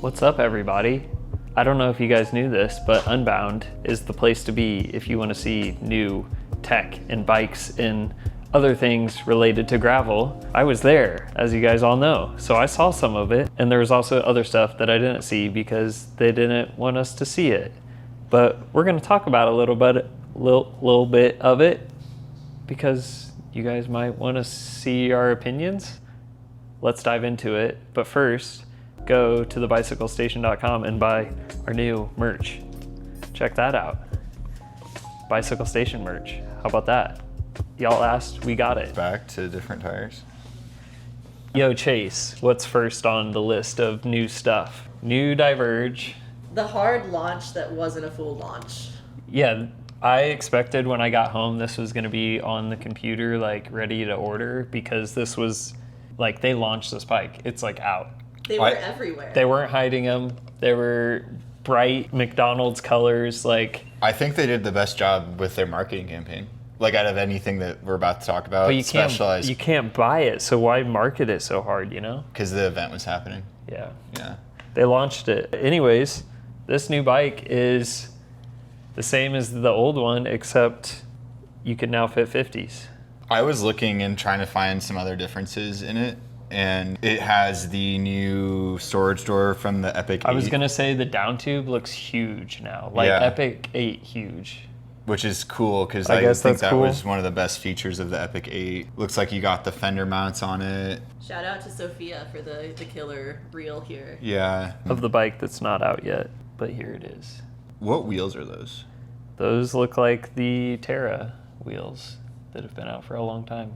What's up, everybody? I don't know if you guys knew this, but Unbound is the place to be if you want to see new tech and bikes and other things related to gravel. I was there, as you guys all know, so I saw some of it, and there was also other stuff that I didn't see because they didn't want us to see it. But we're going to talk about a little bit of it because you guys might want to see our opinions. Let's dive into it. But first, go to thebicyclestation.com and buy our new merch. Check that out. Bicycle Station merch. How about that? Y'all asked, we got it. Back to different tires. Yo, Chase, what's first on the list of new stuff? New Diverge. The hard launch that wasn't a full launch. Yeah, I expected when I got home this was going to be on the computer, like ready to order, because this was like they launched this bike. It's like out. They were everywhere. They weren't hiding them. They were bright McDonald's colors. Like, I think they did the best job with their marketing campaign. Like out of anything that we're about to talk about, but you can't buy it, so why market it so hard, you know? Because the event was happening. Yeah. Yeah. They launched it. Anyways, this new bike is the same as the old one, except you can now fit 50s. I was looking and trying to find some other differences in it, and it has the new storage door from the Epic 8. I was going to say the down tube looks huge now. Like, yeah. Epic 8, huge. Which is cool, because I think that cool. was one of the best features of the Epic 8. Looks like you got the fender mounts on it. Shout out to Sophia for the killer reel here. Yeah. Of the bike that's not out yet, but here it is. What wheels are those? Those look like the Terra wheels that have been out for a long time.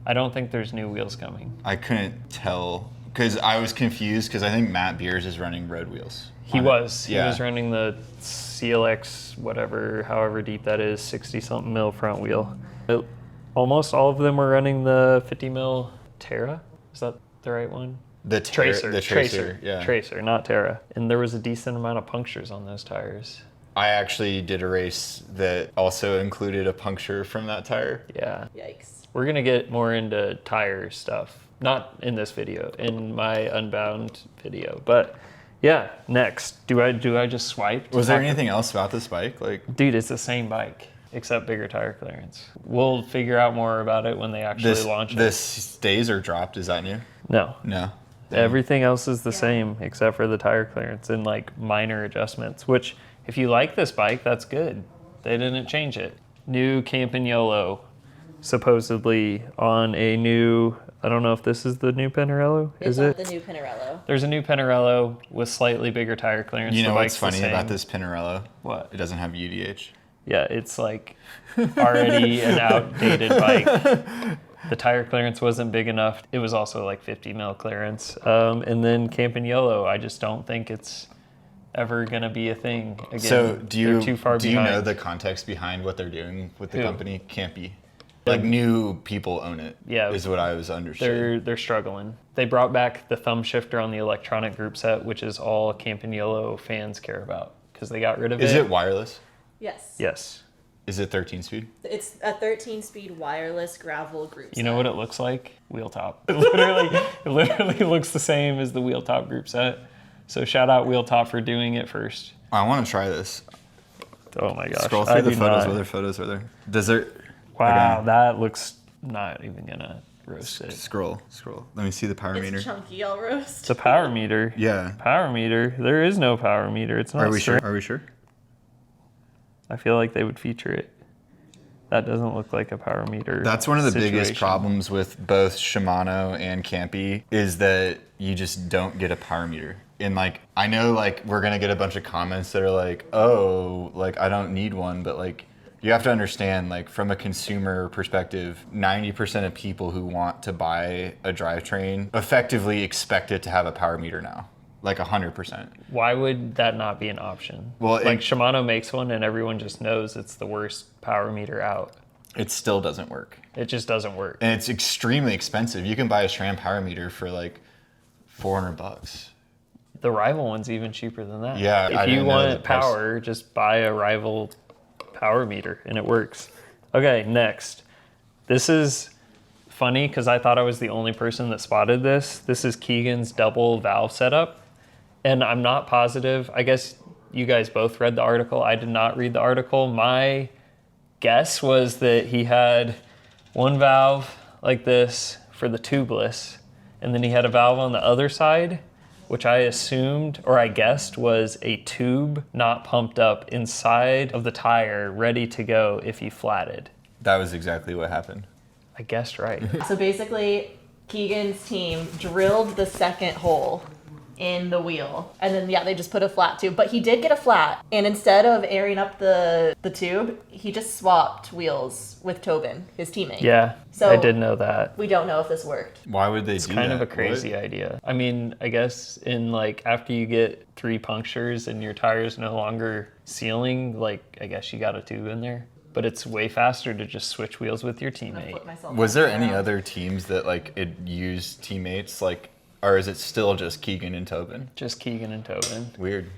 I don't think there's new wheels coming. I couldn't tell, because I was confused, because I think Matt Beers is running road wheels. He was Yeah. running the CLX, whatever, however deep that is, 60-something mil front wheel. Almost all of them were running the 50 mil Terra. Is that the right one? The Tracer, yeah. Tracer, not Terra. And there was a decent amount of punctures on those tires. I actually did a race that also included a puncture from that tire. Yeah. Yikes. We're going to get more into tire stuff. Not in this video, in my Unbound video. But yeah, next. Do I just swipe? Was there anything else about this bike? Like, dude, it's the same bike, except bigger tire clearance. We'll figure out more about it when they actually launch it. This stays or dropped, is that new? No. No. Everything else is the same except for the tire clearance and like minor adjustments, which if you like this bike, that's good. They didn't change it. New Campagnolo, supposedly on a new, I don't know if this is the new Pinarello. It's is not it? the new Pinarello. There's a new Pinarello with slightly bigger tire clearance. You know The what's bike's the funny same. about this Pinarello? What? It doesn't have UDH. Yeah, it's like already an outdated bike. The tire clearance wasn't big enough. It was also like 50 mil clearance. And then Campagnolo, I just don't think it's ever gonna be a thing again. So They're too far do behind. you know the context behind what they're doing with the company? Can't be. Like, new people own it. Yeah, is what I was understood. They're struggling. They brought back the thumb shifter on the electronic group set, which is all Campagnolo fans care about because they got rid of it. Is it wireless? Yes. Yes. Is it 13 speed? It's a 13-speed wireless gravel group set. You know what it looks like? Wheel top. It literally looks the same as the wheel top group set. So shout out Wheel Top for doing it first. I want to try this. Oh my gosh. Scroll through the photos. What other photos are there? Does there? Wow, Okay. that looks not even gonna roast it. Scroll. Let me see the power meter. It's chunky, I'll roast. It's a power meter. Yeah. Power meter. There is no power meter. It's not. Are we sure? Are we sure? I feel like they would feature it. That doesn't look like a power meter. That's one of the situation. biggest problems with both Shimano and Campy is that you just don't get a power meter. And like, I know like we're gonna get a bunch of comments that are like, oh, like I don't need one, but like you have to understand, like from a consumer perspective, 90% of people who want to buy a drivetrain effectively expect it to have a power meter now. Like 100%. Why would that not be an option? Well, like Shimano makes one and everyone just knows it's the worst power meter out. It still doesn't work. It just doesn't work. And it's extremely expensive. You can buy a SRAM power meter for like $400. The Rival one's even cheaper than that. Yeah. If you want power, just buy a Rival power meter and it works. Okay, next. This is funny because I thought I was the only person that spotted this. This is Keegan's double valve setup. And I'm not positive. I guess you guys both read the article. I did not read the article. My guess was that he had one valve like this for the tubeless, and then he had a valve on the other side, which I assumed, or I guessed, was a tube not pumped up inside of the tire, ready to go if he flatted. That was exactly what happened. I guessed right. So basically, Keegan's team drilled the second hole in the wheel, and then they just put a flat tube. But he did get a flat, and instead of airing up the tube, he just swapped wheels with Tobin, his teammate. Yeah, So I did know that. we don't know if this worked. Why would they do that? It's kind of a crazy idea. I mean, I guess in like after you get 3 punctures and your tire's no longer sealing, like I guess you got a tube in there. But it's way faster to just switch wheels with your teammate. Was there any other teams that like it used teammates like, or is it still just Keegan and Tobin? Just Keegan and Tobin. Weird.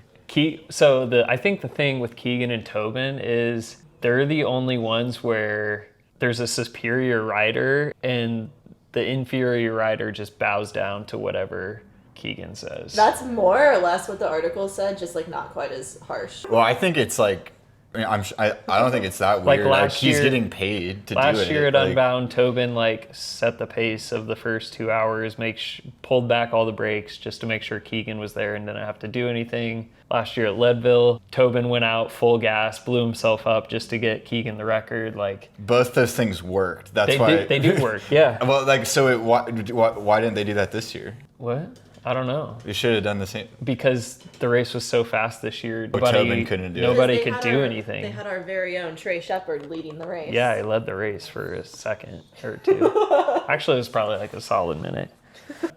So I think the thing with Keegan and Tobin is they're the only ones where there's a superior rider and the inferior rider just bows down to whatever Keegan says. That's more or less what the article said, just like not quite as harsh. Well, I think it's like, I don't think it's that Like weird. last He's year- getting paid to do it. Last year at like, Unbound, Tobin like set the pace of the first 2 hours, pulled back all the brakes just to make sure Keegan was there and didn't have to do anything. Last year at Leadville, Tobin went out full gas, blew himself up just to get Keegan the record. Like both those things worked. That's why they do work. Yeah. Well, like so, why didn't they do that this year? What? I don't know. They should have done the same. Because the race was so fast this year. Tobin couldn't do it. Nobody Because could they do had anything. They had our very own Trey Shepard leading the race. Yeah, he led the race for a second or two. Actually, it was probably like a solid minute.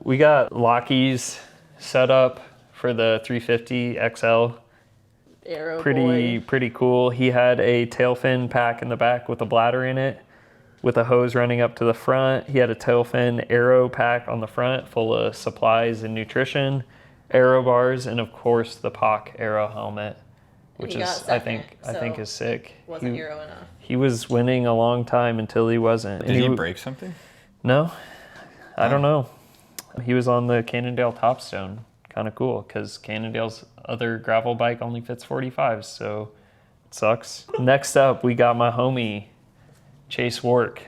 We got Lockys Setup for the 350 XL. Arrow boy. Pretty cool. He had a tail fin pack in the back with a bladder in it, with a hose running up to the front. He had a tail fin arrow pack on the front full of supplies and nutrition, arrow bars, and of course the POC arrow helmet, which he got is I second, think is sick. Wasn't arrow enough. He was winning a long time until he wasn't. Did he break something? No, I don't know. He was on the Cannondale Topstone. Kind of cool because Cannondale's other gravel bike only fits 45s, so it sucks. Next up, we got my homie Chase Wark.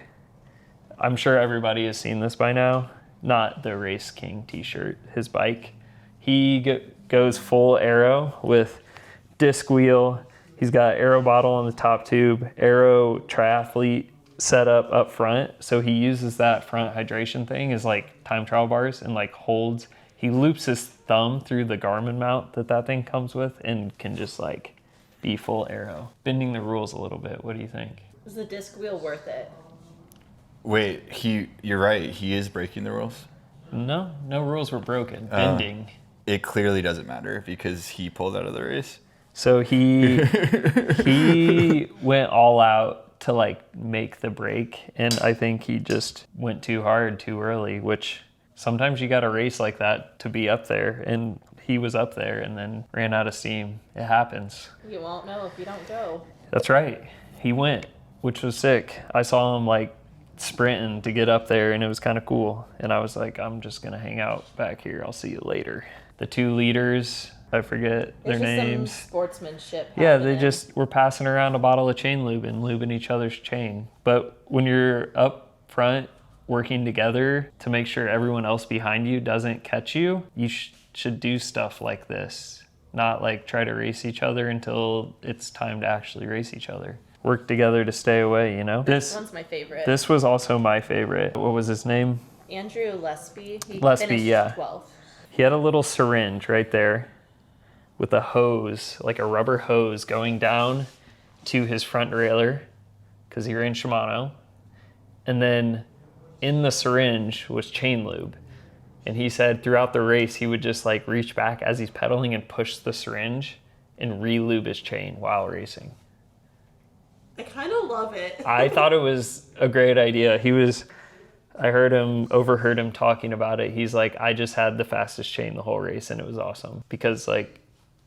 I'm sure everybody has seen this by now. Not the Race King t-shirt, his bike. He goes full aero with disc wheel. He's got aero bottle on the top tube, aero triathlete setup up front. So he uses that front hydration thing as like time trial bars and like holds. He loops his thumb through the Garmin mount that thing comes with and can just like be full aero. Bending the rules a little bit. What do you think? Was the disc wheel worth it? Wait, you're right. He is breaking the rules. No rules were broken. Bending. It clearly doesn't matter because he pulled out of the race. So he went all out to like make the break, and I think he just went too hard too early, which sometimes you got to race like that to be up there, and he was up there and then ran out of steam. It happens. You won't know if you don't go. That's right. He went, which was sick. I saw him like sprinting to get up there, and it was kind of cool. And I was like, I'm just going to hang out back here. I'll see you later. The 2 leaders, I forget their It's just names. some sportsmanship. Yeah, they happening. just were passing around a bottle of chain lube and lubing each other's chain. But when you're up front working together to make sure everyone else behind you doesn't catch you, you should do stuff like this. Not like try to race each other until it's time to actually race each other. Work together to stay away, you know? This one's my favorite. This was also my favorite. What was his name? Andrew Lesby. He Lesby, finished yeah. 12th. He had a little syringe right there with a hose, like a rubber hose going down to his front derailleur because he ran Shimano. And then in the syringe was chain lube. And he said throughout the race, he would just like reach back as he's pedaling and push the syringe and re-lube his chain while racing. I kind of love it. I thought it was a great idea. I overheard him talking about it. He's like, I just had the fastest chain the whole race, and it was awesome. Because like,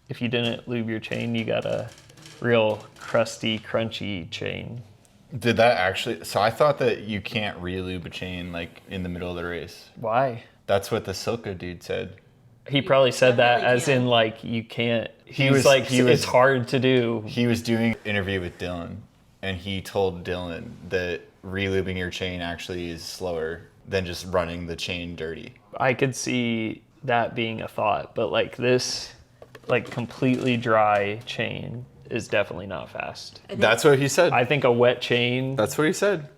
if you didn't lube your chain, you got a real crusty, crunchy chain. Did that actually? So I thought that you can't re-lube a chain like in the middle of the race. Why? That's what the Silka dude said. He probably said that definitely as can. in like you can't. He was- was like he was- it's hard to do. He was doing an interview with Dylan, and he told Dylan that relubing your chain actually is slower than just running the chain dirty. I could see that being a thought, but like this, like completely dry chain is definitely not fast. That's what he said. I think a wet chain. That's what he said.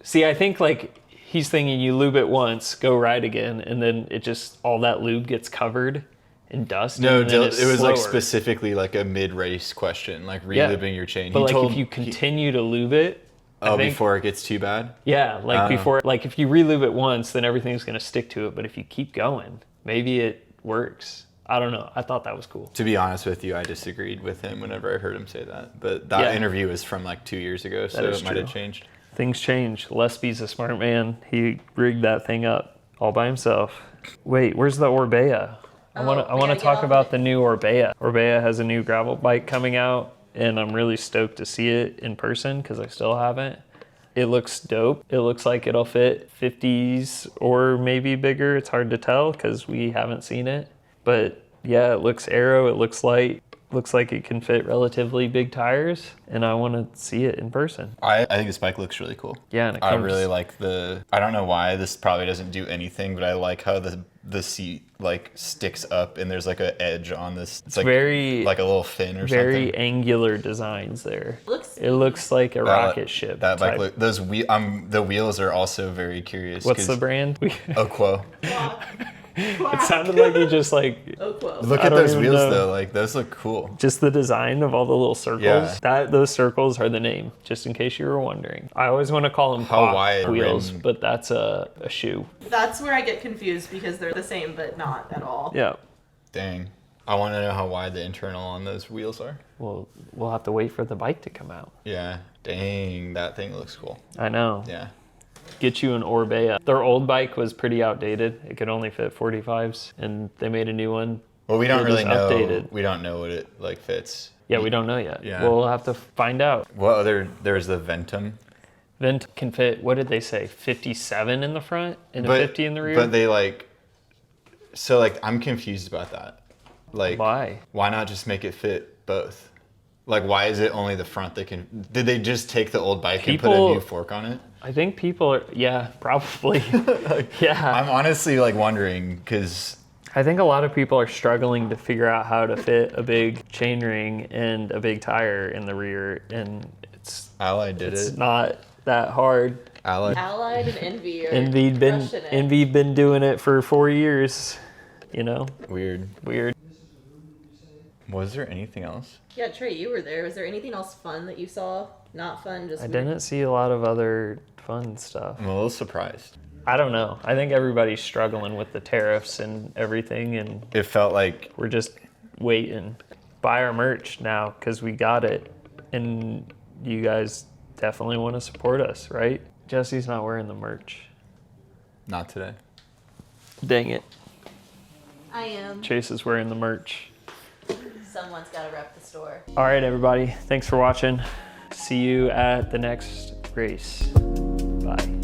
See, I think like he's thinking you lube it once, go ride again, and then it just all that lube gets covered in dust. No, and then it it's was like slower. specifically like a mid-race question, like Yeah. relubing your chain. But He like told- if you continue to lube it, oh, I think, before it gets too bad. yeah, like before, like if you relube it once, then everything's gonna stick to it. But if you keep going, maybe it works. I don't know. I thought that was cool. To be honest with you, I disagreed with him whenever I heard him say that. But that Yeah. interview was from like 2 years ago, so is it might have true. changed. Things change. Lespi's a smart man. He rigged that thing up all by himself. Wait, where's the Orbeea? I Oh, want we to gotta get talk off about it. the new Orbeea. Orbeea has a new gravel bike coming out, and I'm really stoked to see it in person because I still haven't. It looks dope. It looks like it'll fit 50s or maybe bigger. It's hard to tell because we haven't seen it. But yeah, it looks aero. It looks light. Looks like it can fit relatively big tires, and I want to see it in person. I think this bike looks really cool. Yeah, and it I comes, really like I don't know why this probably doesn't do anything, but I like how the seat like sticks up and there's like an edge on this. It's like very like a little fin or very something. angular designs there. Looks It looks like a rocket ship. That bike type. look, those the wheels are also very curious. What's the 'cause brand? Oquo. It sounded like you just like Oquo. Look I at don't those even wheels know. though, like those look cool. just the design of all the little circles. Yeah. Those circles are the name, just in case you were wondering. I always want to call them Hawaii wheels, rim. but that's a shoe. That's where I get confused because they're the same, but not at all. Yeah. Dang. I want to know how wide the internal on those wheels are. Well, we'll have to wait for the bike to come out. Yeah. Dang, that thing looks cool. I know. Yeah. Get you an Orbeea. Their old bike was pretty outdated. It could only fit 45s, and they made a new one. Well, we don't It really was know. updated. We don't know what it like fits. Yeah, we don't know yet. Yeah. We'll have to find out. What other? There's the Ventum. Vent can fit, what did they say, 57 in the front and a 50 in the rear? But they like. So like, I'm confused about that. Like, Why? Why not just make it fit both? Like, why is it only the front that can? Did they just take the old bike and put a People- new fork on it? I think people are, yeah, probably. Yeah. I'm honestly like wondering because I think a lot of people are struggling to figure out how to fit a big chain ring and a big tire in the rear, and it's Allied did it's it. not that hard. Allied. Allied and Envy are Envy'd crushing it. been doing it for 4 years, you know? Weird. Weird. Was there anything else? Yeah, Trey, you were there. Was there anything else fun that you saw? Not fun, just I weird? didn't see a lot of other fun stuff. I'm a little surprised. I don't know. I think everybody's struggling with the tariffs and everything, and It felt like we're just waiting. Buy our merch now because we got it, and you guys definitely want to support us, right? Jesse's not wearing the merch. not today. Dang it. I am. Chase is wearing the merch. Someone's got to rep the store. All right, everybody. Thanks for watching. See you at the next race. Bye.